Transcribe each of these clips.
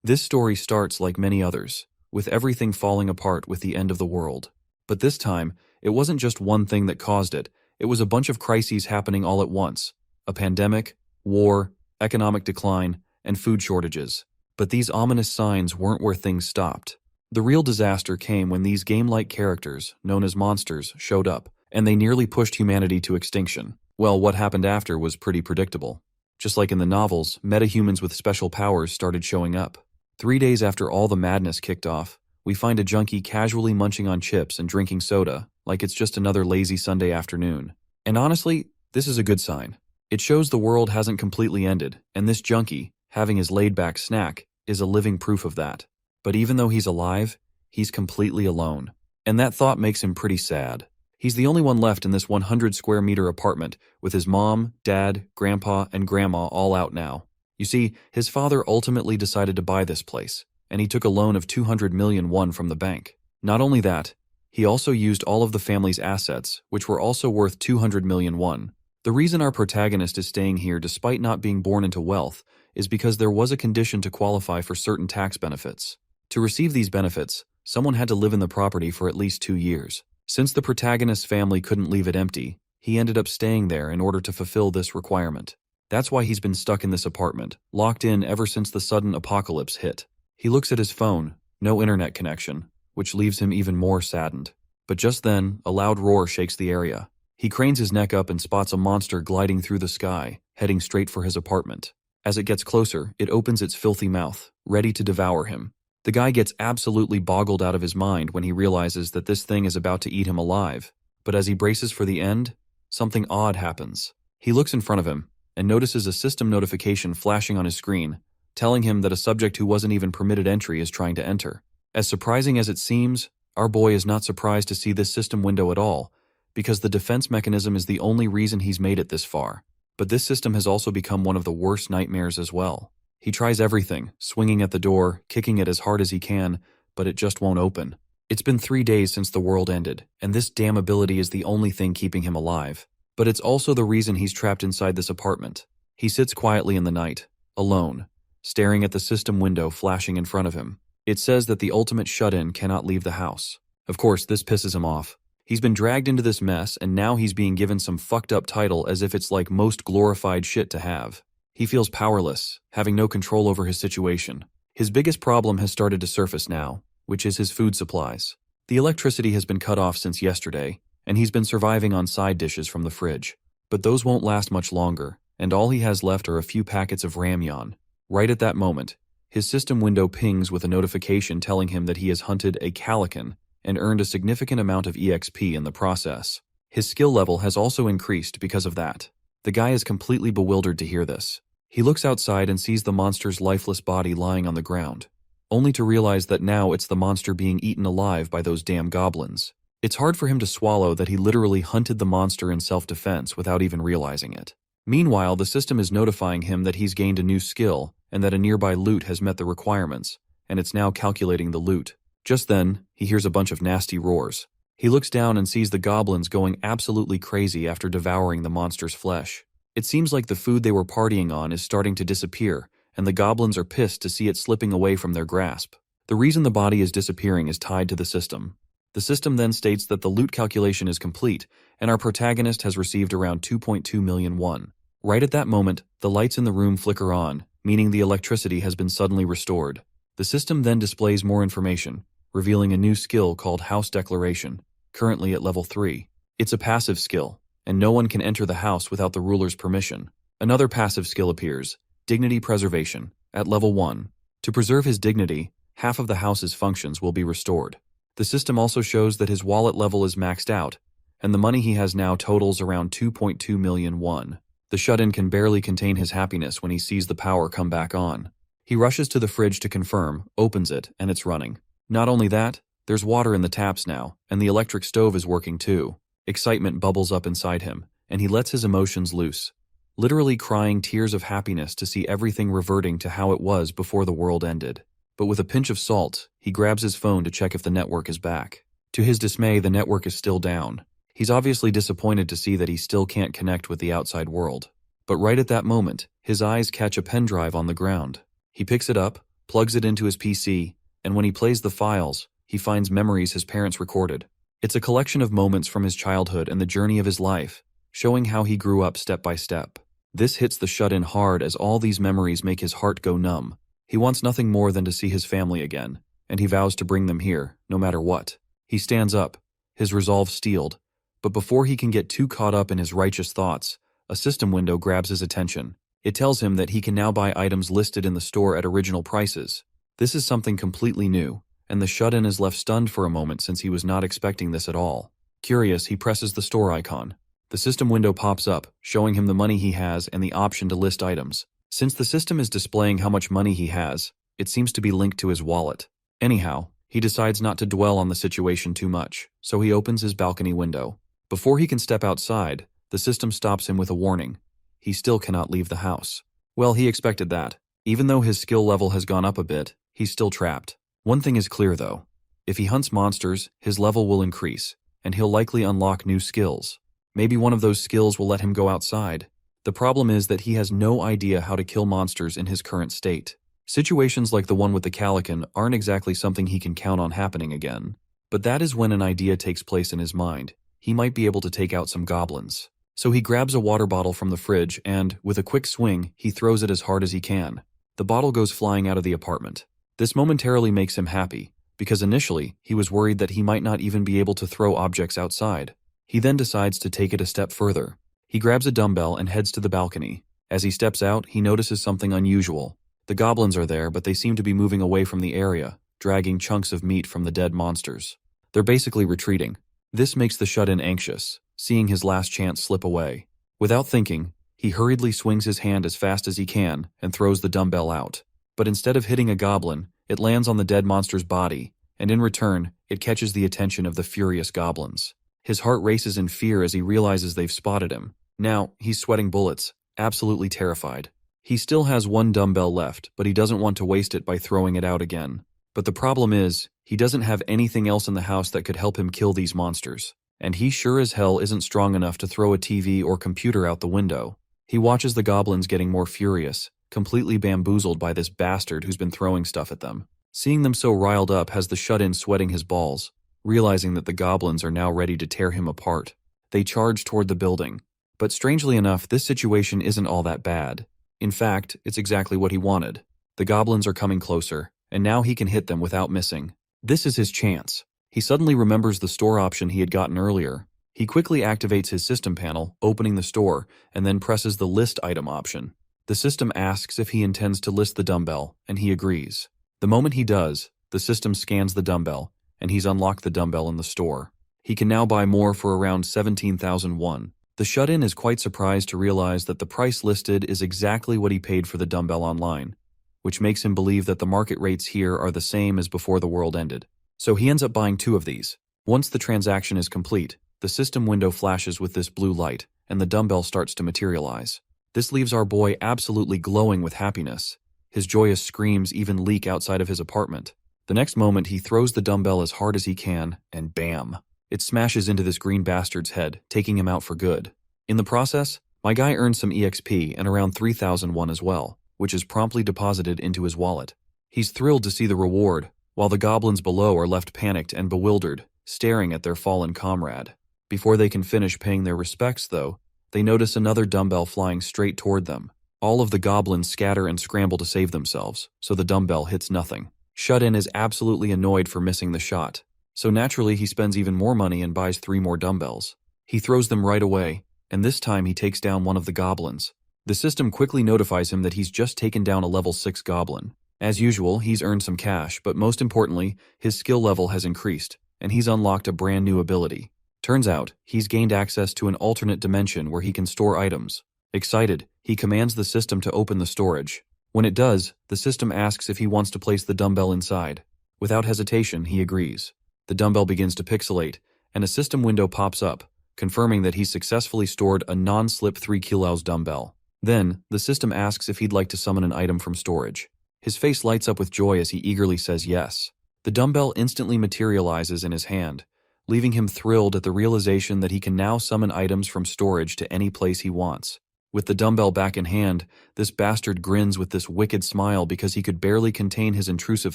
This story starts like many others, with everything falling apart with the end of the world. But this time, it wasn't just one thing that caused it, it was a bunch of crises happening all at once. A pandemic, war, economic decline, and food shortages. But these ominous signs weren't where things stopped. The real disaster came when these game-like characters, known as monsters, showed up, and they nearly pushed humanity to extinction. Well, what happened after was pretty predictable. Just like in the novels, metahumans with special powers started showing up. 3 days after all the madness kicked off, we find a junkie casually munching on chips and drinking soda, like it's just another lazy Sunday afternoon. And honestly, this is a good sign. It shows the world hasn't completely ended, and this junkie, having his laid-back snack, is a living proof of that. But even though he's alive, he's completely alone. And that thought makes him pretty sad. He's the only one left in this 100-square-meter apartment, with his mom, dad, grandpa, and grandma all out now. You see, his father ultimately decided to buy this place, and he took a loan of 200 million won from the bank. Not only that, he also used all of the family's assets, which were also worth 200 million won. The reason our protagonist is staying here despite not being born into wealth is because there was a condition to qualify for certain tax benefits. To receive these benefits, someone had to live in the property for at least 2 years. Since the protagonist's family couldn't leave it empty, he ended up staying there in order to fulfill this requirement. That's why he's been stuck in this apartment, locked in ever since the sudden apocalypse hit. He looks at his phone, no internet connection, which leaves him even more saddened. But just then, a loud roar shakes the area. He cranes his neck up and spots a monster gliding through the sky, heading straight for his apartment. As it gets closer, it opens its filthy mouth, ready to devour him. The guy gets absolutely boggled out of his mind when he realizes that this thing is about to eat him alive. But as he braces for the end, something odd happens. He looks in front of him and notices a system notification flashing on his screen, telling him that a subject who wasn't even permitted entry is trying to enter. As surprising as it seems, our boy is not surprised to see this system window at all, because the defense mechanism is the only reason he's made it this far. But this system has also become one of the worst nightmares as well. He tries everything, swinging at the door, kicking it as hard as he can, but it just won't open. It's been 3 days since the world ended, and this damn ability is the only thing keeping him alive. But it's also the reason he's trapped inside this apartment. He sits quietly in the night, alone, staring at the system window flashing in front of him. It says that the ultimate shut-in cannot leave the house. Of course, this pisses him off. He's been dragged into this mess, and now he's being given some fucked up title as if it's like most glorified shit to have. He feels powerless, having no control over his situation. His biggest problem has started to surface now, which is his food supplies. The electricity has been cut off since yesterday, and he's been surviving on side dishes from the fridge. But those won't last much longer, and all he has left are a few packets of ramyeon. Right at that moment, his system window pings with a notification telling him that he has hunted a calican and earned a significant amount of EXP in the process. His skill level has also increased because of that. The guy is completely bewildered to hear this. He looks outside and sees the monster's lifeless body lying on the ground, only to realize that now it's the monster being eaten alive by those damn goblins. It's hard for him to swallow that he literally hunted the monster in self-defense without even realizing it. Meanwhile, the system is notifying him that he's gained a new skill and that a nearby loot has met the requirements, and it's now calculating the loot. Just then, he hears a bunch of nasty roars. He looks down and sees the goblins going absolutely crazy after devouring the monster's flesh. It seems like the food they were partying on is starting to disappear, and the goblins are pissed to see it slipping away from their grasp. The reason the body is disappearing is tied to the system. The system then states that the loot calculation is complete, and our protagonist has received around 2.2 million won. Right at that moment, the lights in the room flicker on, meaning the electricity has been suddenly restored. The system then displays more information, revealing a new skill called House Declaration, currently at level 3. It's a passive skill, and no one can enter the house without the ruler's permission. Another passive skill appears, Dignity Preservation, at level 1. To preserve his dignity, half of the house's functions will be restored. The system also shows that his wallet level is maxed out, and the money he has now totals around 2.2 million won. The shut-in can barely contain his happiness when he sees the power come back on. He rushes to the fridge to confirm, opens it, and it's running. Not only that, there's water in the taps now, and the electric stove is working too. Excitement bubbles up inside him, and he lets his emotions loose, literally crying tears of happiness to see everything reverting to how it was before the world ended. But with a pinch of salt, he grabs his phone to check if the network is back. To his dismay, the network is still down. He's obviously disappointed to see that he still can't connect with the outside world. But right at that moment, his eyes catch a pen drive on the ground. He picks it up, plugs it into his PC, and when he plays the files, he finds memories his parents recorded. It's a collection of moments from his childhood and the journey of his life, showing how he grew up step by step. This hits the shut-in hard as all these memories make his heart go numb. He wants nothing more than to see his family again, and he vows to bring them here, no matter what. He stands up, his resolve steeled, but before he can get too caught up in his righteous thoughts, a system window grabs his attention. It tells him that he can now buy items listed in the store at original prices. This is something completely new, and the shut-in is left stunned for a moment since he was not expecting this at all. Curious, he presses the store icon. The system window pops up, showing him the money he has and the option to list items. Since the system is displaying how much money he has, it seems to be linked to his wallet. Anyhow, he decides not to dwell on the situation too much, so he opens his balcony window. Before he can step outside, the system stops him with a warning. He still cannot leave the house. Well, he expected that. Even though his skill level has gone up a bit, he's still trapped. One thing is clear though. If he hunts monsters, his level will increase, and he'll likely unlock new skills. Maybe one of those skills will let him go outside. The problem is that he has no idea how to kill monsters in his current state. Situations like the one with the Calican aren't exactly something he can count on happening again. But that is when an idea takes place in his mind. He might be able to take out some goblins. So he grabs a water bottle from the fridge and, with a quick swing, he throws it as hard as he can. The bottle goes flying out of the apartment. This momentarily makes him happy, because initially he was worried that he might not even be able to throw objects outside. He then decides to take it a step further. He grabs a dumbbell and heads to the balcony. As he steps out, he notices something unusual. The goblins are there, but they seem to be moving away from the area, dragging chunks of meat from the dead monsters. They're basically retreating. This makes the shut-in anxious, seeing his last chance slip away. Without thinking, he hurriedly swings his hand as fast as he can and throws the dumbbell out. But instead of hitting a goblin, it lands on the dead monster's body, and in return, it catches the attention of the furious goblins. His heart races in fear as he realizes they've spotted him. Now, he's sweating bullets, absolutely terrified. He still has one dumbbell left, but he doesn't want to waste it by throwing it out again. But the problem is, he doesn't have anything else in the house that could help him kill these monsters. And he sure as hell isn't strong enough to throw a TV or computer out the window. He watches the goblins getting more furious, completely bamboozled by this bastard who's been throwing stuff at them. Seeing them so riled up has the shut-in sweating his balls, realizing that the goblins are now ready to tear him apart. They charge toward the building. But strangely enough, this situation isn't all that bad. In fact, it's exactly what he wanted. The goblins are coming closer, and now he can hit them without missing. This is his chance. He suddenly remembers the store option he had gotten earlier. He quickly activates his system panel, opening the store, and then presses the list item option. The system asks if he intends to list the dumbbell, and he agrees. The moment he does, the system scans the dumbbell, and he's unlocked the dumbbell in the store. He can now buy more for around 17,001. The shut-in is quite surprised to realize that the price listed is exactly what he paid for the dumbbell online, which makes him believe that the market rates here are the same as before the world ended. So he ends up buying 2 of these. Once the transaction is complete, the system window flashes with this blue light, and the dumbbell starts to materialize. This leaves our boy absolutely glowing with happiness. His joyous screams even leak outside of his apartment. The next moment, he throws the dumbbell as hard as he can, and bam! It smashes into this green bastard's head, taking him out for good. In the process, my guy earns some EXP and around 3,001 as well, which is promptly deposited into his wallet. He's thrilled to see the reward, while the goblins below are left panicked and bewildered, staring at their fallen comrade. Before they can finish paying their respects, though, they notice another dumbbell flying straight toward them. All of the goblins scatter and scramble to save themselves, so the dumbbell hits nothing. Shut-in is absolutely annoyed for missing the shot, so naturally he spends even more money and buys 3 more dumbbells. He throws them right away, and this time he takes down one of the goblins. The system quickly notifies him that he's just taken down a level 6 goblin. As usual, he's earned some cash, but most importantly, his skill level has increased, and he's unlocked a brand new ability. Turns out, he's gained access to an alternate dimension where he can store items. Excited, he commands the system to open the storage. When it does, the system asks if he wants to place the dumbbell inside. Without hesitation, he agrees. The dumbbell begins to pixelate, and a system window pops up, confirming that he's successfully stored a non-slip 3 kilos dumbbell. Then, the system asks if he'd like to summon an item from storage. His face lights up with joy as he eagerly says yes. The dumbbell instantly materializes in his hand, leaving him thrilled at the realization that he can now summon items from storage to any place he wants. With the dumbbell back in hand, this bastard grins with this wicked smile because he could barely contain his intrusive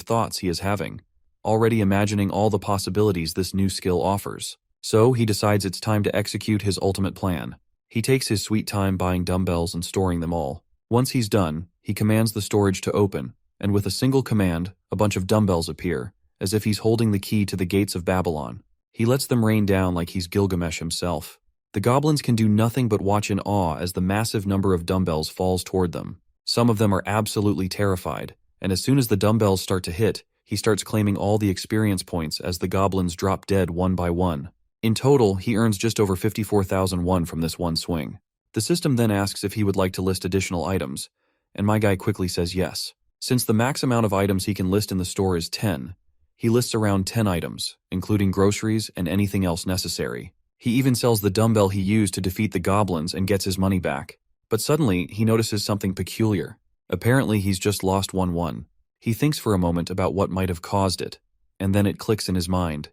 thoughts he is having, already imagining all the possibilities this new skill offers. So he decides it's time to execute his ultimate plan. He takes his sweet time buying dumbbells and storing them all. Once he's done, he commands the storage to open, and with a single command, a bunch of dumbbells appear, as if he's holding the key to the gates of Babylon. He lets them rain down like he's Gilgamesh himself. The goblins can do nothing but watch in awe as the massive number of dumbbells falls toward them. Some of them are absolutely terrified, and as soon as the dumbbells start to hit, he starts claiming all the experience points as the goblins drop dead one by one. In total, he earns just over 54,001 from this one swing. The system then asks if he would like to list additional items, and my guy quickly says yes. Since the max amount of items he can list in the store is 10, he lists around 10 items, including groceries and anything else necessary. He even sells the dumbbell he used to defeat the goblins and gets his money back. But suddenly, he notices something peculiar. Apparently, he's just lost 1-1. He thinks for a moment about what might have caused it, and then it clicks in his mind.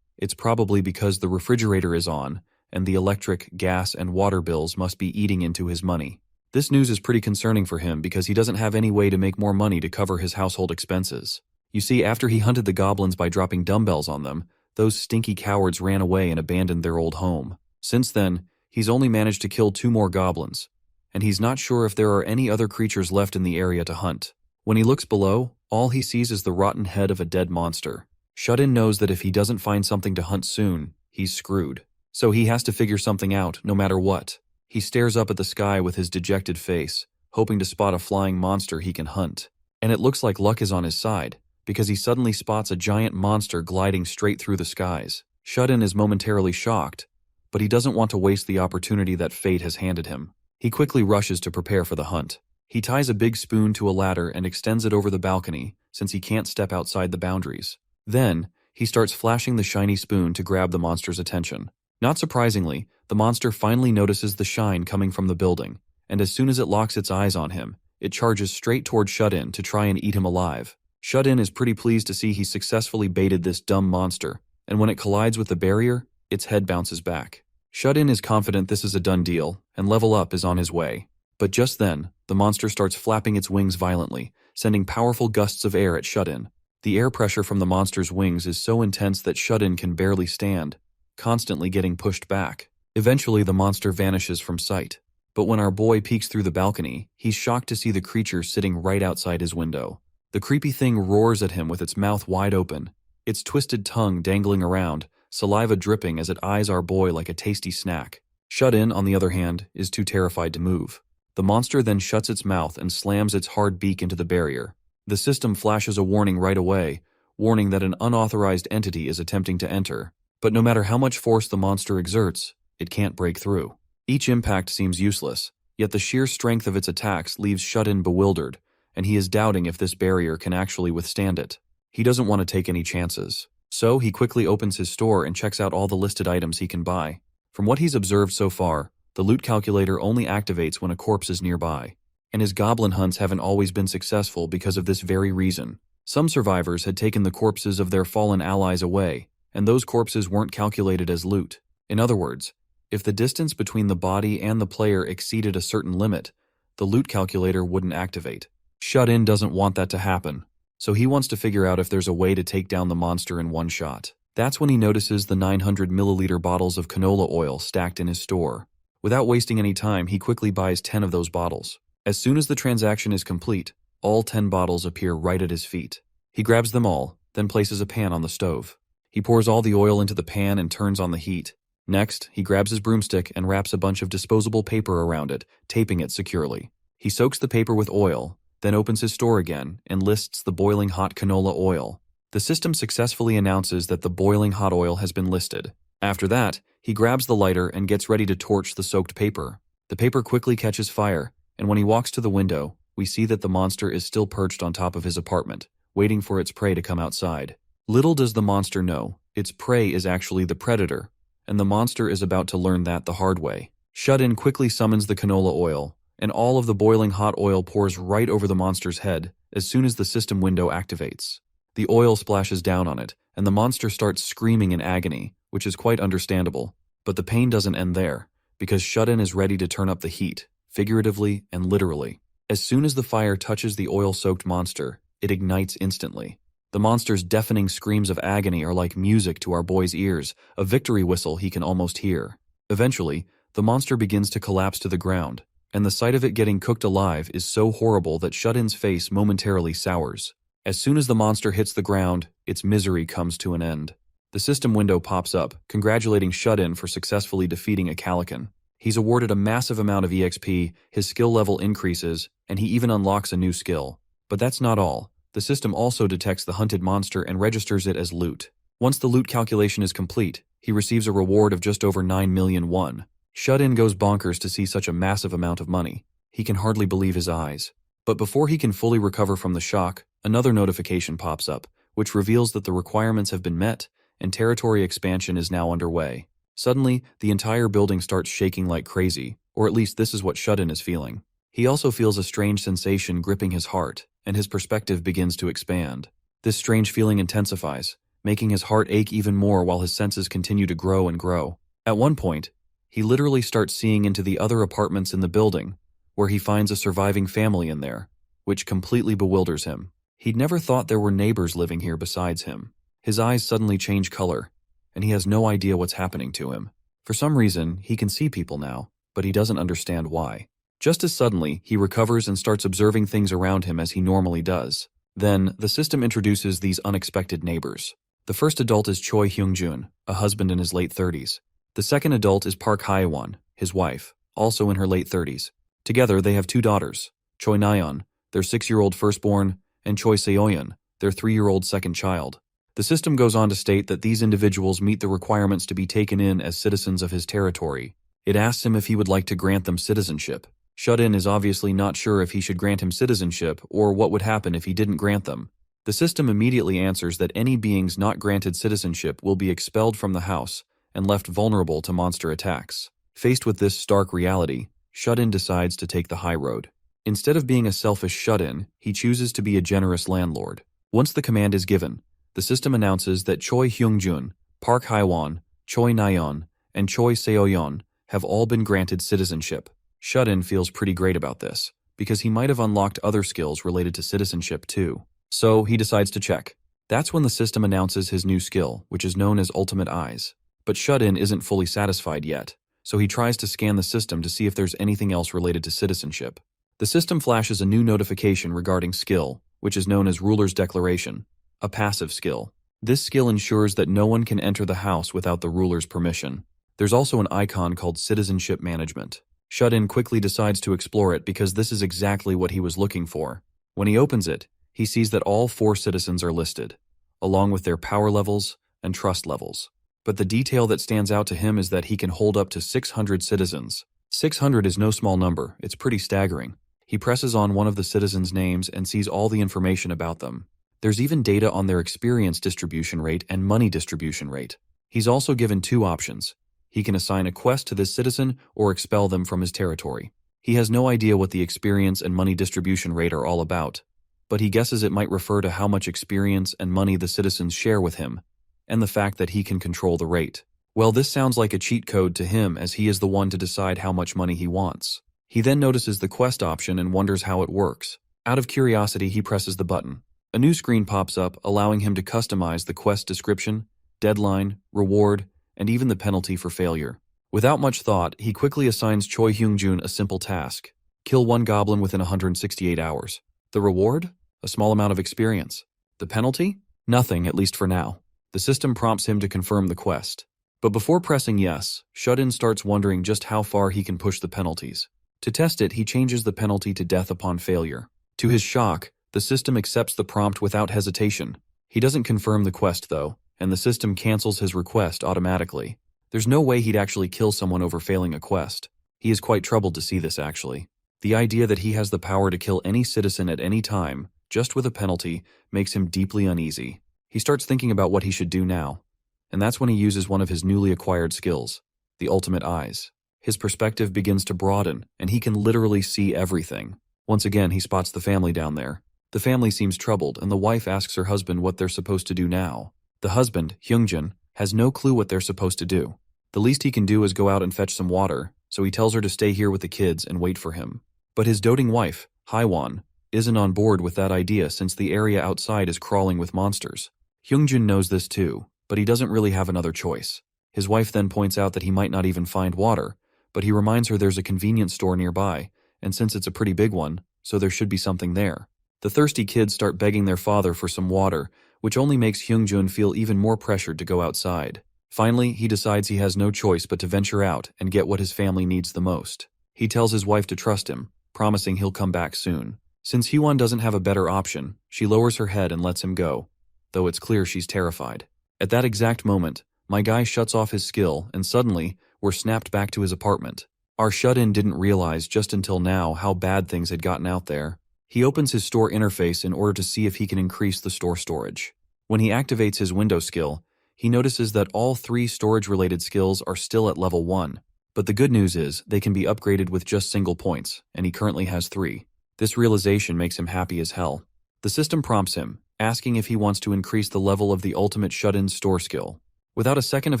It's probably because the refrigerator is on, and the electric, gas, and water bills must be eating into his money. This news is pretty concerning for him because he doesn't have any way to make more money to cover his household expenses. You see, after he hunted the goblins by dropping dumbbells on them, those stinky cowards ran away and abandoned their old home. Since then, he's only managed to kill 2 more goblins, and he's not sure if there are any other creatures left in the area to hunt. When he looks below, all he sees is the rotten head of a dead monster. Shut-In knows that if he doesn't find something to hunt soon, he's screwed. So he has to figure something out, no matter what. He stares up at the sky with his dejected face, hoping to spot a flying monster he can hunt. And it looks like luck is on his side, because he suddenly spots a giant monster gliding straight through the skies. Shut-In is momentarily shocked, but he doesn't want to waste the opportunity that fate has handed him. He quickly rushes to prepare for the hunt. He ties a big spoon to a ladder and extends it over the balcony, since he can't step outside the boundaries. Then, he starts flashing the shiny spoon to grab the monster's attention. Not surprisingly, the monster finally notices the shine coming from the building, and as soon as it locks its eyes on him, it charges straight toward Shut-In to try and eat him alive. Shut-In is pretty pleased to see he successfully baited this dumb monster, and when it collides with the barrier, its head bounces back. Shut-In is confident this is a done deal, and Level Up is on his way. But just then, the monster starts flapping its wings violently, sending powerful gusts of air at Shut-In. The air pressure from the monster's wings is so intense that Shut-In can barely stand, constantly getting pushed back. Eventually, the monster vanishes from sight. But when our boy peeks through the balcony, he's shocked to see the creature sitting right outside his window. The creepy thing roars at him with its mouth wide open, its twisted tongue dangling around, saliva dripping as it eyes our boy like a tasty snack. Shut-In, on the other hand, is too terrified to move. The monster then shuts its mouth and slams its hard beak into the barrier. The system flashes a warning right away, warning that an unauthorized entity is attempting to enter. But no matter how much force the monster exerts, it can't break through. Each impact seems useless, yet the sheer strength of its attacks leaves Shut-In bewildered, and he is doubting if this barrier can actually withstand it. He doesn't want to take any chances. So he quickly opens his store and checks out all the listed items he can buy. From what he's observed so far, the loot calculator only activates when a corpse is nearby, and his goblin hunts haven't always been successful because of this very reason. Some survivors had taken the corpses of their fallen allies away, and those corpses weren't calculated as loot. In other words, if the distance between the body and the player exceeded a certain limit, the loot calculator wouldn't activate. Shut-In doesn't want that to happen, so he wants to figure out if there's a way to take down the monster in one shot. That's when he notices the 900 milliliter bottles of canola oil stacked in his store. Without wasting any time, he quickly buys 10 of those bottles. As soon as the transaction is complete, all 10 bottles appear right at his feet. He grabs them all, then places a pan on the stove. He pours all the oil into the pan and turns on the heat. Next, he grabs his broomstick and wraps a bunch of disposable paper around it, taping it securely. He soaks the paper with oil, then opens his store again and lists the boiling hot canola oil. The system successfully announces that the boiling hot oil has been listed. After that, he grabs the lighter and gets ready to torch the soaked paper. The paper quickly catches fire, and when he walks to the window, we see that the monster is still perched on top of his apartment, waiting for its prey to come outside. Little does the monster know, its prey is actually the predator, and the monster is about to learn that the hard way. Shut-In quickly summons the canola oil, and all of the boiling hot oil pours right over the monster's head as soon as the system window activates. The oil splashes down on it, and the monster starts screaming in agony, which is quite understandable. But the pain doesn't end there, because Shut-In is ready to turn up the heat. figuratively and literally. As soon as the fire touches the oil-soaked monster, it ignites instantly. The monster's deafening screams of agony are like music to our boy's ears, a victory whistle he can almost hear. Eventually, the monster begins to collapse to the ground, and the sight of it getting cooked alive is so horrible that Shut-in's face momentarily sours. As soon as the monster hits the ground, its misery comes to an end. The system window pops up, congratulating Shut-in for successfully defeating a Calican. He's awarded a massive amount of EXP, his skill level increases, and he even unlocks a new skill. But that's not all. The system also detects the hunted monster and registers it as loot. Once the loot calculation is complete, he receives a reward of just over 9 million won. Shut-in goes bonkers to see such a massive amount of money. He can hardly believe his eyes. But before he can fully recover from the shock, another notification pops up, which reveals that the requirements have been met, and territory expansion is now underway. Suddenly, the entire building starts shaking like crazy, or at least this is what Shut-in is feeling. He also feels a strange sensation gripping his heart, and his perspective begins to expand. This strange feeling intensifies, making his heart ache even more while his senses continue to grow and grow. At one point, he literally starts seeing into the other apartments in the building, where he finds a surviving family in there, which completely bewilders him. He'd never thought there were neighbors living here besides him. His eyes suddenly change color, and he has no idea what's happening to him. For some reason, he can see people now, but he doesn't understand why. Just as suddenly, he recovers and starts observing things around him as he normally does. Then, the system introduces these unexpected neighbors. The first adult is Choi Hyung-jun, a husband in his late 30s. The second adult is Park Hae-won, his wife, also in her late 30s. Together, they have two daughters, Choi Na-yeon, their 6-year-old firstborn, and Choi Se-yeon, their 3-year-old second child. The system goes on to state that these individuals meet the requirements to be taken in as citizens of his territory. It asks him if he would like to grant them citizenship. Shut-in is obviously not sure if he should grant him citizenship or what would happen if he didn't grant them. The system immediately answers that any beings not granted citizenship will be expelled from the house and left vulnerable to monster attacks. Faced with this stark reality, Shut-in decides to take the high road. Instead of being a selfish shut-in, he chooses to be a generous landlord. Once the command is given, the system announces that Choi Hyung-jun, Park Hae-won, Choi Na-yeon, and Choi Se-yeon have all been granted citizenship. Shut-in feels pretty great about this, because he might have unlocked other skills related to citizenship too. So he decides to check. That's when the system announces his new skill, which is known as Ultimate Eyes. But Shut-in isn't fully satisfied yet, so he tries to scan the system to see if there's anything else related to citizenship. The system flashes a new notification regarding skill, which is known as Ruler's Declaration, a passive skill. This skill ensures that no one can enter the house without the ruler's permission. There's also an icon called Citizenship Management. Shut-in quickly decides to explore it because this is exactly what he was looking for. When he opens it, he sees that all 4 citizens are listed, along with their power levels and trust levels. But the detail that stands out to him is that he can hold up to 600 citizens. 600 is no small number, it's pretty staggering. He presses on one of the citizens' names and sees all the information about them. There's even data on their experience distribution rate and money distribution rate. He's also given 2 options. He can assign a quest to this citizen or expel them from his territory. He has no idea what the experience and money distribution rate are all about, but he guesses it might refer to how much experience and money the citizens share with him, and the fact that he can control the rate. Well, this sounds like a cheat code to him as he is the one to decide how much money he wants. He then notices the quest option and wonders how it works. Out of curiosity, he presses the button. A new screen pops up, allowing him to customize the quest description, deadline, reward, and even the penalty for failure. Without much thought, he quickly assigns Choi Hyung-jun a simple task: kill 1 goblin within 168 hours. The reward? A small amount of experience. The penalty? Nothing, at least for now. The system prompts him to confirm the quest. But before pressing yes, Shut-in starts wondering just how far he can push the penalties. To test it, he changes the penalty to death upon failure. To his shock, the system accepts the prompt without hesitation. He doesn't confirm the quest though, and the system cancels his request automatically. There's no way he'd actually kill someone over failing a quest. He is quite troubled to see this actually. The idea that he has the power to kill any citizen at any time, just with a penalty, makes him deeply uneasy. He starts thinking about what he should do now, and that's when he uses one of his newly acquired skills, the Ultimate Eyes. His perspective begins to broaden, and he can literally see everything. Once again, he spots the family down there. The family seems troubled, and the wife asks her husband what they're supposed to do now. The husband, Hyung-jun, has no clue what they're supposed to do. The least he can do is go out and fetch some water, so he tells her to stay here with the kids and wait for him. But his doting wife, Haiwan, isn't on board with that idea since the area outside is crawling with monsters. Hyungjun knows this too, but he doesn't really have another choice. His wife then points out that he might not even find water, but he reminds her there's a convenience store nearby, and since it's a pretty big one, so there should be something there. The thirsty kids start begging their father for some water, which only makes Hyungjun feel even more pressured to go outside. Finally, he decides he has no choice but to venture out and get what his family needs the most. He tells his wife to trust him, promising he'll come back soon. Since Hyewon doesn't have a better option, she lowers her head and lets him go, though it's clear she's terrified. At that exact moment, my guy shuts off his skill and suddenly, we're snapped back to his apartment. Our shut-in didn't realize just until now how bad things had gotten out there. He opens his store interface in order to see if he can increase the store storage. When he activates his window skill, he notices that all 3 storage-related skills are still at level 1. But the good news is they can be upgraded with just single points, and he currently has 3. This realization makes him happy as hell. The system prompts him, asking if he wants to increase the level of the ultimate shut-in store skill. Without a second of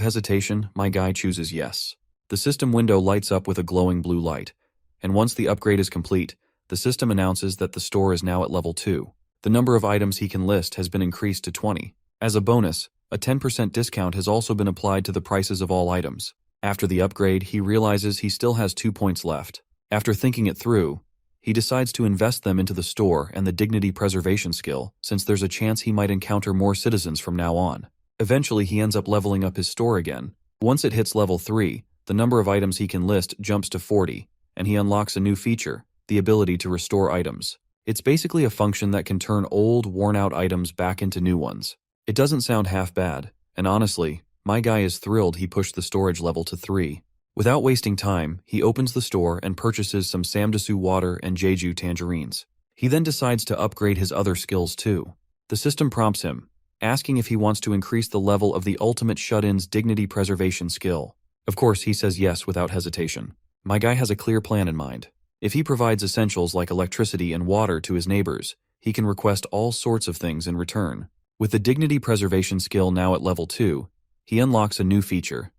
hesitation, my guy chooses yes. The system window lights up with a glowing blue light, and once the upgrade is complete, the system announces that the store is now at level 2. The number of items he can list has been increased to 20. As a bonus, a 10% discount has also been applied to the prices of all items. After the upgrade, he realizes he still has 2 points left. After thinking it through, he decides to invest them into the store and the dignity preservation skill, since there's a chance he might encounter more citizens from now on. Eventually, he ends up leveling up his store again. Once it hits level 3, the number of items he can list jumps to 40, and he unlocks a new feature, the ability to restore items. It's basically a function that can turn old, worn-out items back into new ones. It doesn't sound half bad, and honestly, my guy is thrilled he pushed the storage level to 3. Without wasting time, he opens the store and purchases some Samdesu water and Jeju tangerines. He then decides to upgrade his other skills too. The system prompts him, asking if he wants to increase the level of the ultimate shut-in's dignity preservation skill. Of course, he says yes without hesitation. My guy has a clear plan in mind. If he provides essentials like electricity and water to his neighbors, he can request all sorts of things in return. With the dignity preservation skill now at level 2, he unlocks a new feature,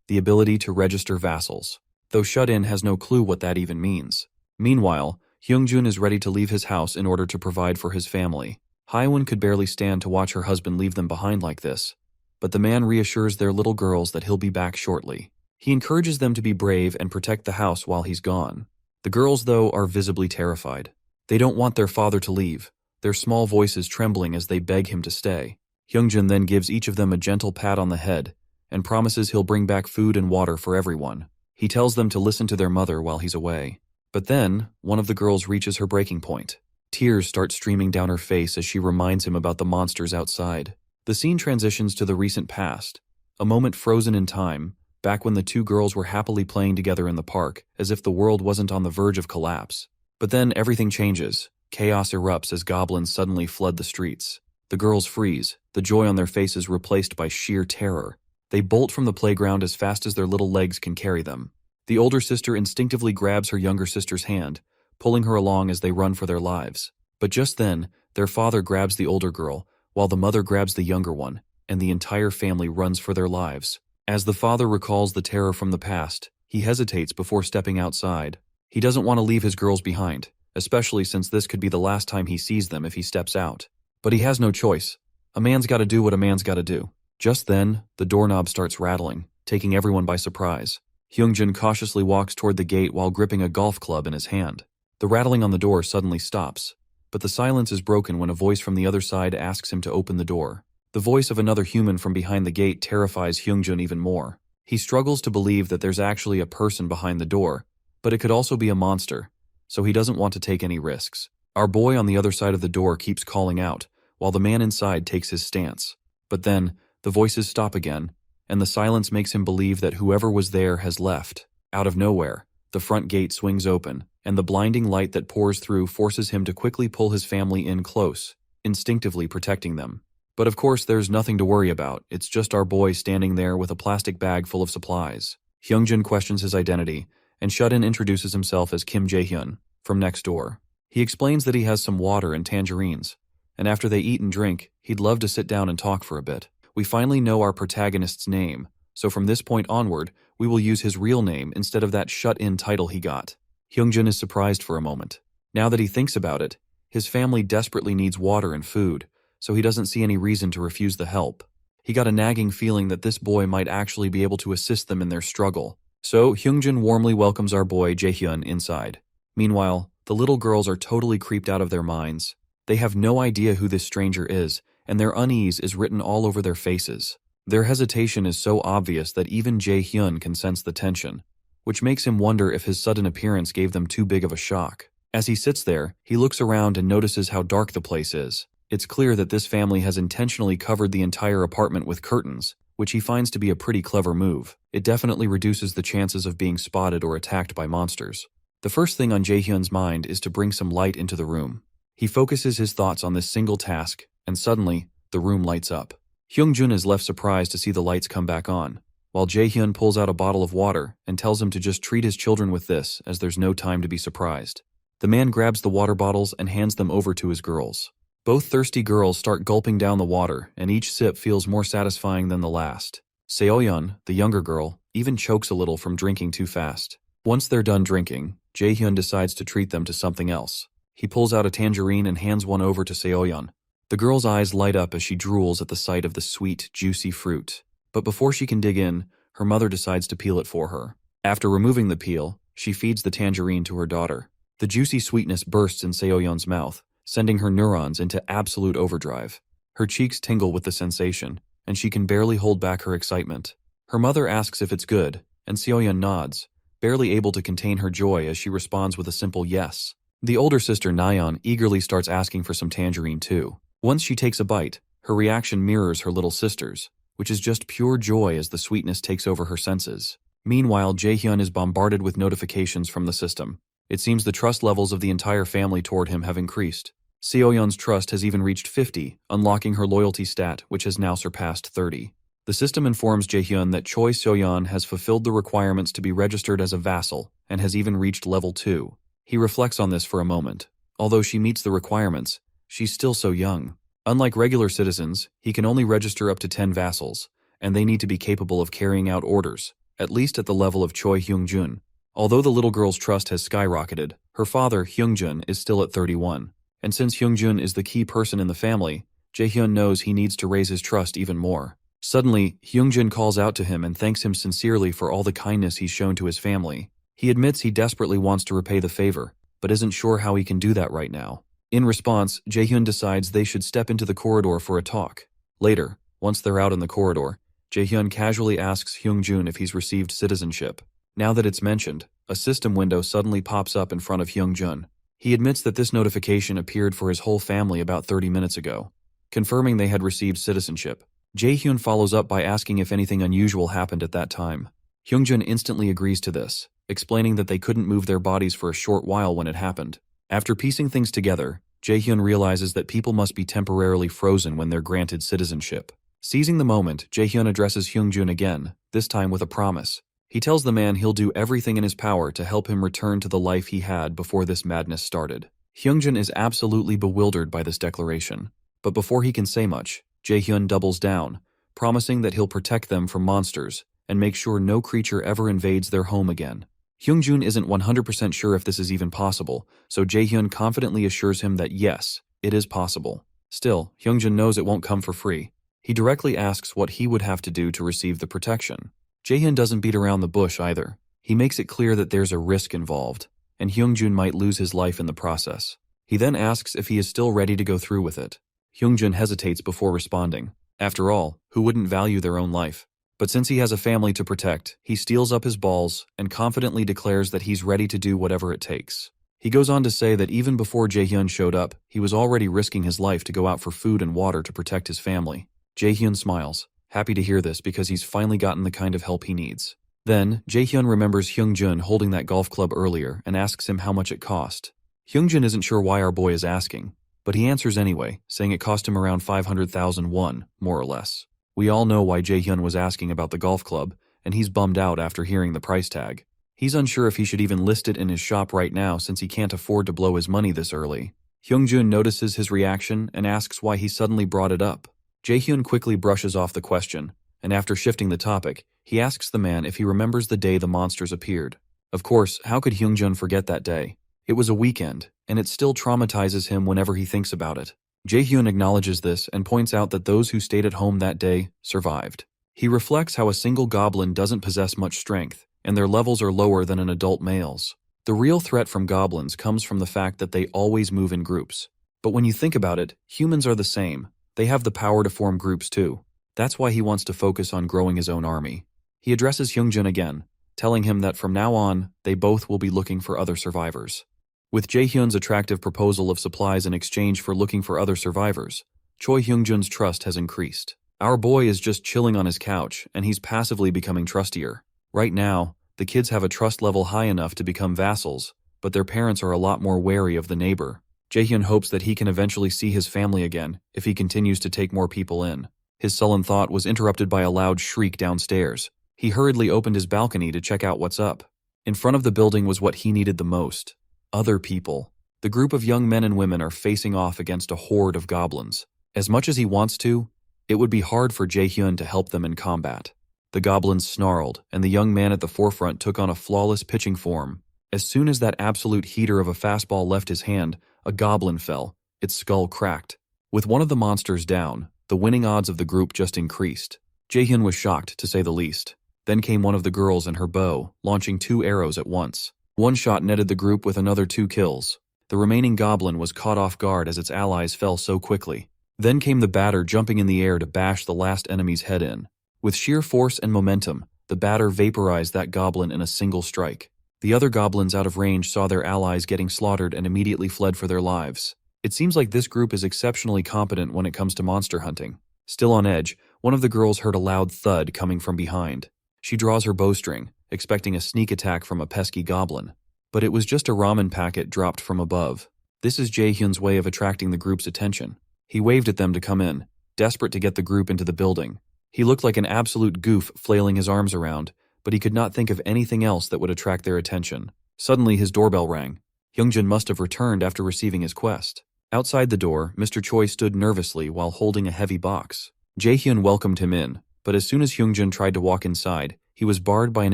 the ability to register vassals, though Shut-In has no clue what that even means. Meanwhile, Hyungjun is ready to leave his house in order to provide for his family. Haiwon could barely stand to watch her husband leave them behind like this, but the man reassures their little girls that he'll be back shortly. He encourages them to be brave and protect the house while he's gone. The girls, though, are visibly terrified. They don't want their father to leave, their small voices trembling as they beg him to stay. Hyungjun then gives each of them a gentle pat on the head and promises he'll bring back food and water for everyone. He tells them to listen to their mother while he's away. But then, one of the girls reaches her breaking point. Tears start streaming down her face as she reminds him about the monsters outside. The scene transitions to the recent past, a moment frozen in time, back when the two girls were happily playing together in the park, as if the world wasn't on the verge of collapse. But then everything changes. Chaos erupts as goblins suddenly flood the streets. The girls freeze, the joy on their faces replaced by sheer terror. They bolt from the playground as fast as their little legs can carry them. The older sister instinctively grabs her younger sister's hand, pulling her along as they run for their lives. But just then, their father grabs the older girl, while the mother grabs the younger one, and the entire family runs for their lives. As the father recalls the terror from the past, he hesitates before stepping outside. He doesn't want to leave his girls behind, especially since this could be the last time he sees them if he steps out. But he has no choice. A man's got to do what a man's got to do. Just then, the doorknob starts rattling, taking everyone by surprise. Hyungjun cautiously walks toward the gate while gripping a golf club in his hand. The rattling on the door suddenly stops, but the silence is broken when a voice from the other side asks him to open the door. The voice of another human from behind the gate terrifies Hyungjun even more. He struggles to believe that there's actually a person behind the door, but it could also be a monster, so he doesn't want to take any risks. Our boy on the other side of the door keeps calling out, while the man inside takes his stance. But then, the voices stop again, and the silence makes him believe that whoever was there has left. Out of nowhere, the front gate swings open, and the blinding light that pours through forces him to quickly pull his family in close, instinctively protecting them. But of course there's nothing to worry about, it's just our boy standing there with a plastic bag full of supplies. Hyungjun questions his identity, and Shut-In introduces himself as Kim Jae-hyun, from next door. He explains that he has some water and tangerines, and after they eat and drink, he'd love to sit down and talk for a bit. We finally know our protagonist's name, so from this point onward, we will use his real name instead of that shut-in title he got. Hyungjun is surprised for a moment. Now that he thinks about it, his family desperately needs water and food, so he doesn't see any reason to refuse the help. He got a nagging feeling that this boy might actually be able to assist them in their struggle. So Hyungjun warmly welcomes our boy Jaehyun inside. Meanwhile, the little girls are totally creeped out of their minds. They have no idea who this stranger is, and their unease is written all over their faces. Their hesitation is so obvious that even Jaehyun can sense the tension, which makes him wonder if his sudden appearance gave them too big of a shock. As he sits there, he looks around and notices how dark the place is. It's clear that this family has intentionally covered the entire apartment with curtains, which he finds to be a pretty clever move. It definitely reduces the chances of being spotted or attacked by monsters. The first thing on Jaehyun's mind is to bring some light into the room. He focuses his thoughts on this single task, and suddenly, the room lights up. Hyungjun is left surprised to see the lights come back on, while Jaehyun pulls out a bottle of water and tells him to just treat his children with this, as there's no time to be surprised. The man grabs the water bottles and hands them over to his girls. Both thirsty girls start gulping down the water, and each sip feels more satisfying than the last. Seoyeon, the younger girl, even chokes a little from drinking too fast. Once they're done drinking, Jaehyun decides to treat them to something else. He pulls out a tangerine and hands one over to Seoyeon. The girl's eyes light up as she drools at the sight of the sweet, juicy fruit. But before she can dig in, her mother decides to peel it for her. After removing the peel, she feeds the tangerine to her daughter. The juicy sweetness bursts in Seoyeon's mouth, sending her neurons into absolute overdrive. Her cheeks tingle with the sensation, and she can barely hold back her excitement. Her mother asks if it's good, and Seoyeon nods, barely able to contain her joy as she responds with a simple yes. The older sister Nayeon eagerly starts asking for some tangerine too. Once she takes a bite, her reaction mirrors her little sister's, which is just pure joy as the sweetness takes over her senses. Meanwhile, Jaehyun is bombarded with notifications from the system. It seems the trust levels of the entire family toward him have increased. Seoyeon's trust has even reached 50, unlocking her loyalty stat, which has now surpassed 30. The system informs Jaehyun that Choi Seoyeon has fulfilled the requirements to be registered as a vassal and has even reached level 2. He reflects on this for a moment. Although she meets the requirements, she's still so young. Unlike regular citizens, he can only register up to 10 vassals, and they need to be capable of carrying out orders, at least at the level of Choi Hyungjun. Although the little girl's trust has skyrocketed, her father, Hyungjun, is still at 31. And since Hyungjun is the key person in the family, Jaehyun knows he needs to raise his trust even more. Suddenly, Hyungjun calls out to him and thanks him sincerely for all the kindness he's shown to his family. He admits he desperately wants to repay the favor, but isn't sure how he can do that right now. In response, Jaehyun decides they should step into the corridor for a talk. Later, once they're out in the corridor, Jaehyun casually asks Hyungjun if he's received citizenship. Now that it's mentioned, a system window suddenly pops up in front of Hyungjun. He admits that this notification appeared for his whole family about 30 minutes ago, confirming they had received citizenship. Jaehyun follows up by asking if anything unusual happened at that time. Hyungjun instantly agrees to this, explaining that they couldn't move their bodies for a short while when it happened. After piecing things together, Jaehyun realizes that people must be temporarily frozen when they're granted citizenship. Seizing the moment, Jaehyun addresses Hyungjun again, this time with a promise. He tells the man he'll do everything in his power to help him return to the life he had before this madness started. Hyungjun is absolutely bewildered by this declaration. But before he can say much, Jaehyun doubles down, promising that he'll protect them from monsters and make sure no creature ever invades their home again. Hyungjun isn't 100% sure if this is even possible, so Jaehyun confidently assures him that yes, it is possible. Still, Hyungjun knows it won't come for free. He directly asks what he would have to do to receive the protection. Jaehyun doesn't beat around the bush either. He makes it clear that there's a risk involved, and Hyungjun might lose his life in the process. He then asks if he is still ready to go through with it. Hyungjun hesitates before responding. After all, who wouldn't value their own life? But since he has a family to protect, he steels up his balls and confidently declares that he's ready to do whatever it takes. He goes on to say that even before Jaehyun showed up, he was already risking his life to go out for food and water to protect his family. Jaehyun smiles, happy to hear this because he's finally gotten the kind of help he needs. Then, Jaehyun remembers Hyungjun holding that golf club earlier and asks him how much it cost. Hyungjun isn't sure why our boy is asking, but he answers anyway, saying it cost him around 500,000 won, more or less. We all know why Jaehyun was asking about the golf club, and he's bummed out after hearing the price tag. He's unsure if he should even list it in his shop right now since he can't afford to blow his money this early. Hyungjun notices his reaction and asks why he suddenly brought it up. Jaehyun quickly brushes off the question, and after shifting the topic, he asks the man if he remembers the day the monsters appeared. Of course, how could Hyungjun forget that day? It was a weekend, and it still traumatizes him whenever he thinks about it. Jaehyun acknowledges this and points out that those who stayed at home that day survived. He reflects how a single goblin doesn't possess much strength, and their levels are lower than an adult male's. The real threat from goblins comes from the fact that they always move in groups. But when you think about it, humans are the same. They have the power to form groups too. That's why he wants to focus on growing his own army. He addresses Hyungjun again, telling him that from now on, they both will be looking for other survivors. With Jaehyun's attractive proposal of supplies in exchange for looking for other survivors, Choi Hyungjun's trust has increased. Our boy is just chilling on his couch, and he's passively becoming trustier. Right now, the kids have a trust level high enough to become vassals, but their parents are a lot more wary of the neighbor. Jaehyun hopes that he can eventually see his family again if he continues to take more people in. His sullen thought was interrupted by a loud shriek downstairs. He hurriedly opened his balcony to check out what's up. In front of the building was what he needed the most. Other people. The group of young men and women are facing off against a horde of goblins. As much as he wants to, it would be hard for Jaehyun to help them in combat. The goblins snarled, and the young man at the forefront took on a flawless pitching form. As soon as that absolute heater of a fastball left his hand, a goblin fell, its skull cracked. With one of the monsters down, the winning odds of the group just increased. Jaehyun was shocked, to say the least. Then came one of the girls and her bow, launching 2 arrows at once. One shot netted the group with another 2 kills. The remaining goblin was caught off guard as its allies fell so quickly. Then came the batter jumping in the air to bash the last enemy's head in. With sheer force and momentum, the batter vaporized that goblin in a single strike. The other goblins out of range saw their allies getting slaughtered and immediately fled for their lives. It seems like this group is exceptionally competent when it comes to monster hunting. Still on edge, one of the girls heard a loud thud coming from behind. She draws her bowstring, expecting a sneak attack from a pesky goblin. But it was just a ramen packet dropped from above. This is Jaehyun's way of attracting the group's attention. He waved at them to come in, desperate to get the group into the building. He looked like an absolute goof flailing his arms around, but he could not think of anything else that would attract their attention. Suddenly his doorbell rang. Hyungjun must have returned after receiving his quest. Outside the door, Mr. Choi stood nervously while holding a heavy box. Jaehyun welcomed him in, but as soon as Hyungjun tried to walk inside, he was barred by an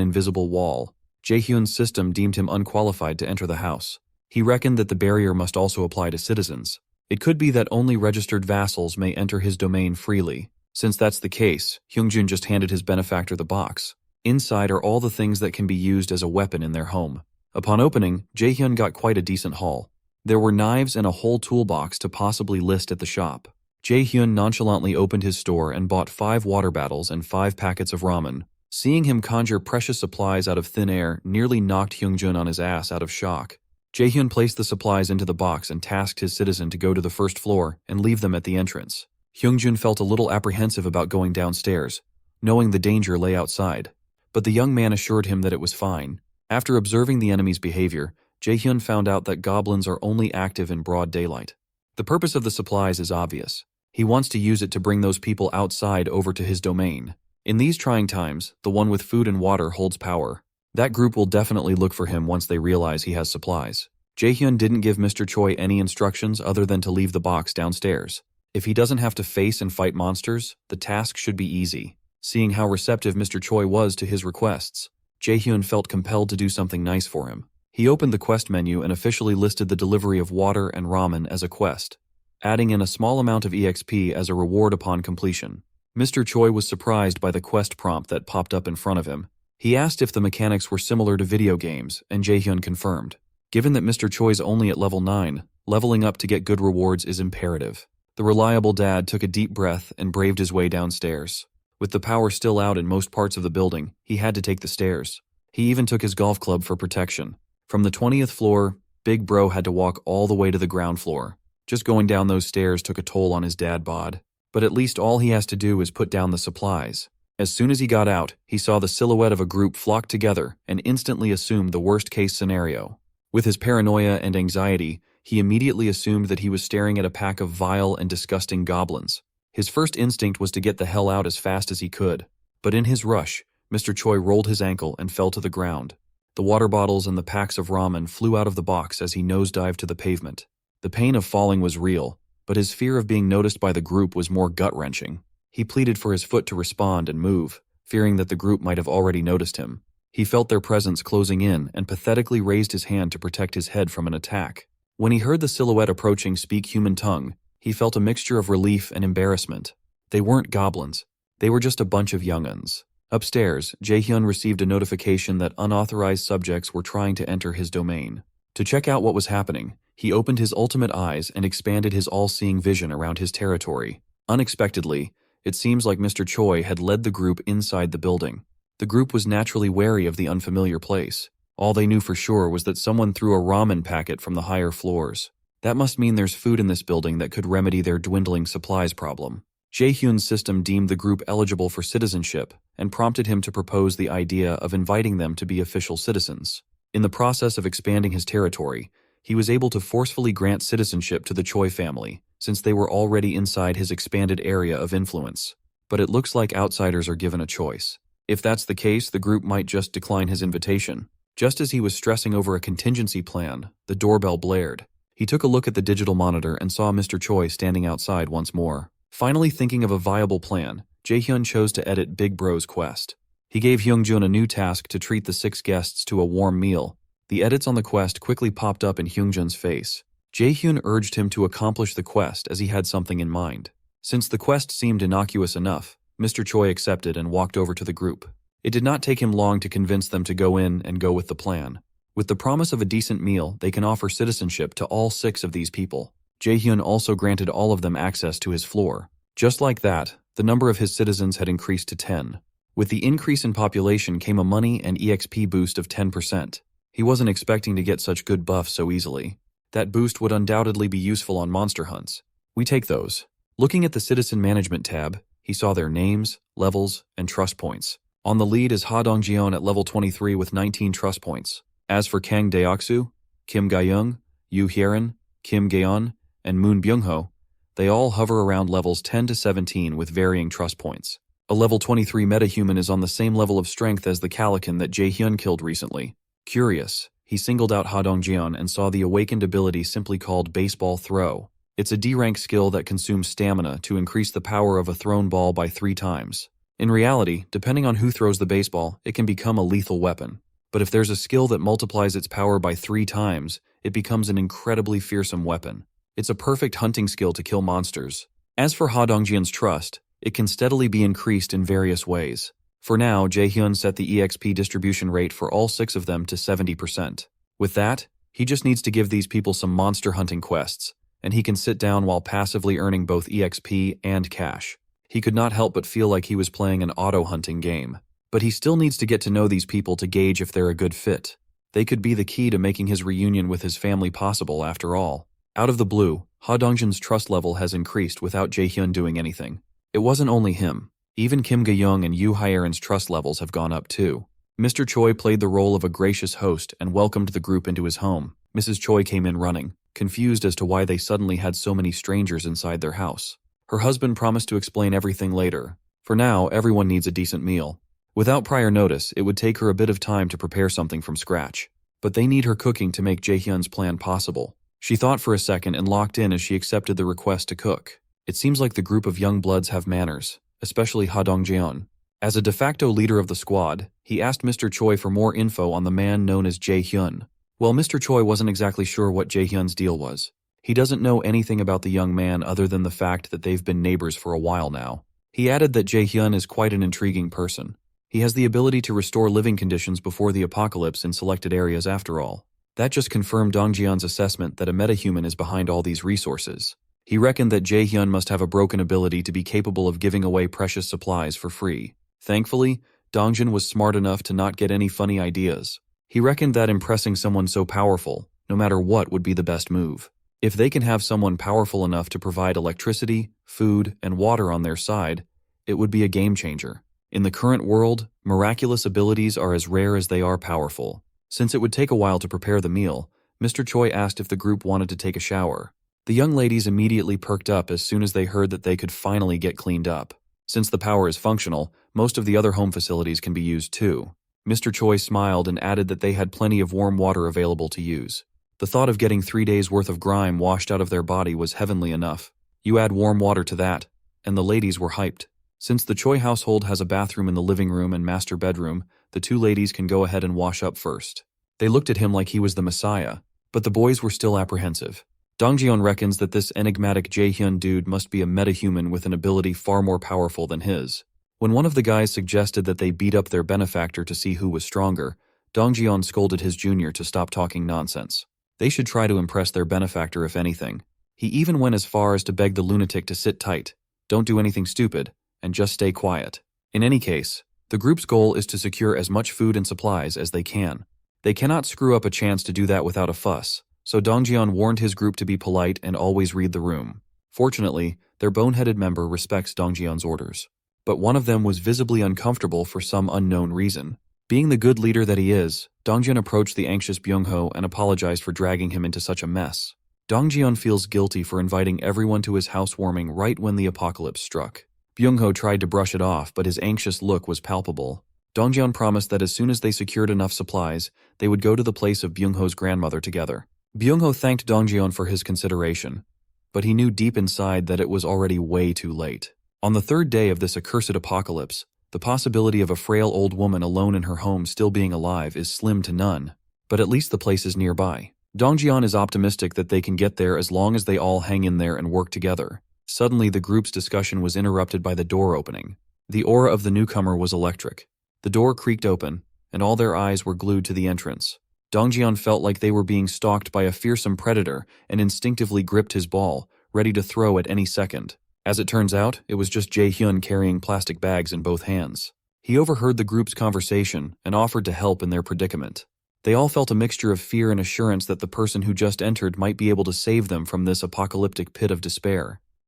invisible wall. Jaehyun's system deemed him unqualified to enter the house. He reckoned that the barrier must also apply to citizens. It could be that only registered vassals may enter his domain freely. Since that's the case, Hyungjun just handed his benefactor the box. Inside are all the things that can be used as a weapon in their home. Upon opening, Jaehyun got quite a decent haul. There were knives and a whole toolbox to possibly list at the shop. Jaehyun nonchalantly opened his store and bought 5 water bottles and 5 packets of ramen. Seeing him conjure precious supplies out of thin air nearly knocked Hyungjun on his ass out of shock. Jaehyun placed the supplies into the box and tasked his citizen to go to the first floor and leave them at the entrance. Hyungjun felt a little apprehensive about going downstairs, knowing the danger lay outside. But the young man assured him that it was fine. After observing the enemy's behavior, Jaehyun found out that goblins are only active in broad daylight. The purpose of the supplies is obvious. He wants to use it to bring those people outside over to his domain. In these trying times, the one with food and water holds power. That group will definitely look for him once they realize he has supplies. Jaehyun didn't give Mr. Choi any instructions other than to leave the box downstairs. If he doesn't have to face and fight monsters, the task should be easy. Seeing how receptive Mr. Choi was to his requests, Jaehyun felt compelled to do something nice for him. He opened the quest menu and officially listed the delivery of water and ramen as a quest, adding in a small amount of EXP as a reward upon completion. Mr. Choi was surprised by the quest prompt that popped up in front of him. He asked if the mechanics were similar to video games, and Jaehyun confirmed. Given that Mr. Choi's only at level 9, leveling up to get good rewards is imperative. The reliable dad took a deep breath and braved his way downstairs. With the power still out in most parts of the building, he had to take the stairs. He even took his golf club for protection. From the 20th floor, Big Bro had to walk all the way to the ground floor. Just going down those stairs took a toll on his dad bod. But at least all he has to do is put down the supplies. As soon as he got out, he saw the silhouette of a group flock together and instantly assumed the worst-case scenario. With his paranoia and anxiety, he immediately assumed that he was staring at a pack of vile and disgusting goblins. His first instinct was to get the hell out as fast as he could. But in his rush, Mr. Choi rolled his ankle and fell to the ground. The water bottles and the packs of ramen flew out of the box as he nosedived to the pavement. The pain of falling was real, but his fear of being noticed by the group was more gut-wrenching. He pleaded for his foot to respond and move, fearing that the group might have already noticed him. He felt their presence closing in and pathetically raised his hand to protect his head from an attack. When he heard the silhouette approaching speak human tongue, he felt a mixture of relief and embarrassment. They weren't goblins. They were just a bunch of young'uns. Upstairs, Jaehyun received a notification that unauthorized subjects were trying to enter his domain. To check out what was happening, he opened his ultimate eyes and expanded his all-seeing vision around his territory. Unexpectedly, it seems like Mr. Choi had led the group inside the building. The group was naturally wary of the unfamiliar place. All they knew for sure was that someone threw a ramen packet from the higher floors. That must mean there's food in this building that could remedy their dwindling supplies problem. Jaehyun's system deemed the group eligible for citizenship and prompted him to propose the idea of inviting them to be official citizens. In the process of expanding his territory, he was able to forcefully grant citizenship to the Choi family, since they were already inside his expanded area of influence. But it looks like outsiders are given a choice. If that's the case, the group might just decline his invitation. Just as he was stressing over a contingency plan, the doorbell blared. He took a look at the digital monitor and saw Mr. Choi standing outside once more. Finally thinking of a viable plan, Jaehyun chose to edit Big Bro's quest. He gave Hyungjun a new task to treat the 6 guests to a warm meal. The edits on the quest quickly popped up in Hyungjun's face. Jaehyun urged him to accomplish the quest as he had something in mind. Since the quest seemed innocuous enough, Mr. Choi accepted and walked over to the group. It did not take him long to convince them to go in and go with the plan. With the promise of a decent meal, they can offer citizenship to all 6 of these people. Jaehyun also granted all of them access to his floor. Just like that, the number of his citizens had increased to 10. With the increase in population came a money and EXP boost of 10%. He wasn't expecting to get such good buffs so easily. That boost would undoubtedly be useful on monster hunts. We take those. Looking at the Citizen Management tab, he saw their names, levels, and trust points. On the lead is Ha Dongjeon at level 23 with 19 trust points. As for Kang Deoksu, Kim Ga-young, Yu Hyerin, Kim Gaeon, and Moon Byung-ho, they all hover around levels 10 to 17 with varying trust points. A level 23 metahuman is on the same level of strength as the Calican that Jaehyun killed recently. Curious, he singled out Ha Dongjeon and saw the awakened ability simply called Baseball Throw. It's a D-rank skill that consumes stamina to increase the power of a thrown ball by 3 times. In reality, depending on who throws the baseball, it can become a lethal weapon. But if there's a skill that multiplies its power by 3 times, it becomes an incredibly fearsome weapon. It's a perfect hunting skill to kill monsters. As for Ha Dongjeon's trust, it can steadily be increased in various ways. For now, Jaehyun set the EXP distribution rate for all 6 of them to 70%. With that, he just needs to give these people some monster hunting quests, and he can sit down while passively earning both EXP and cash. He could not help but feel like he was playing an auto-hunting game. But he still needs to get to know these people to gauge if they're a good fit. They could be the key to making his reunion with his family possible after all. Out of the blue, Ha Dongjeon's trust level has increased without Jaehyun doing anything. It wasn't only him. Even Kim Ga-young and Yu Hyerin's trust levels have gone up too. Mr. Choi played the role of a gracious host and welcomed the group into his home. Mrs. Choi came in running, confused as to why they suddenly had so many strangers inside their house. Her husband promised to explain everything later. For now, everyone needs a decent meal. Without prior notice, it would take her a bit of time to prepare something from scratch. But they need her cooking to make Jaehyun's plan possible. She thought for a second and locked in as she accepted the request to cook. It seems like the group of young bloods have manners, especially Ha Dongjeon. As a de facto leader of the squad, he asked Mr. Choi for more info on the man known as Jaehyun. Well, Mr. Choi wasn't exactly sure what Jaehyun's deal was. He doesn't know anything about the young man other than the fact that they've been neighbors for a while now. He added that Jaehyun is quite an intriguing person. He has the ability to restore living conditions before the apocalypse in selected areas after all. That just confirmed Dongjeon's assessment that a metahuman is behind all these resources. He reckoned that Jaehyun must have a broken ability to be capable of giving away precious supplies for free. Thankfully, Dongjeon was smart enough to not get any funny ideas. He reckoned that impressing someone so powerful, no matter what, would be the best move. If they can have someone powerful enough to provide electricity, food, and water on their side, it would be a game changer. In the current world, miraculous abilities are as rare as they are powerful. Since it would take a while to prepare the meal, Mr. Choi asked if the group wanted to take a shower. The young ladies immediately perked up as soon as they heard that they could finally get cleaned up. Since the power is functional, most of the other home facilities can be used too. Mr. Choi smiled and added that they had plenty of warm water available to use. The thought of getting 3 days' worth of grime washed out of their body was heavenly enough. You add warm water to that, and the ladies were hyped. Since the Choi household has a bathroom in the living room and master bedroom, the two ladies can go ahead and wash up first. They looked at him like he was the messiah, but the boys were still apprehensive. Dongjeon reckons that this enigmatic Jaehyun dude must be a metahuman with an ability far more powerful than his. When one of the guys suggested that they beat up their benefactor to see who was stronger, Dongjeon scolded his junior to stop talking nonsense. They should try to impress their benefactor if anything. He even went as far as to beg the lunatic to sit tight, don't do anything stupid, and just stay quiet. In any case, the group's goal is to secure as much food and supplies as they can. They cannot screw up a chance to do that without a fuss, so Dongjeon warned his group to be polite and always read the room. Fortunately, their boneheaded member respects Dongjeon's orders. But one of them was visibly uncomfortable for some unknown reason. Being the good leader that he is, Dongjeon approached the anxious Byung-ho and apologized for dragging him into such a mess. Dongjeon feels guilty for inviting everyone to his housewarming right when the apocalypse struck. Byung-ho tried to brush it off, but his anxious look was palpable. Dongjeon promised that as soon as they secured enough supplies, they would go to the place of Byung-ho's grandmother together. Byung-ho thanked Dongjeon for his consideration, but he knew deep inside that it was already way too late. On the third day of this accursed apocalypse, the possibility of a frail old woman alone in her home still being alive is slim to none, but at least the place is nearby. Dongjeon is optimistic that they can get there as long as they all hang in there and work together. Suddenly, the group's discussion was interrupted by the door opening. The aura of the newcomer was electric. The door creaked open, and all their eyes were glued to the entrance. Dongjeon felt like they were being stalked by a fearsome predator and instinctively gripped his ball, ready to throw at any second. As it turns out, it was just Jaehyun carrying plastic bags in both hands. He overheard the group's conversation and offered to help in their predicament. They all felt a mixture of fear and assurance that the person who just entered might be able to save them from this apocalyptic pit of despair.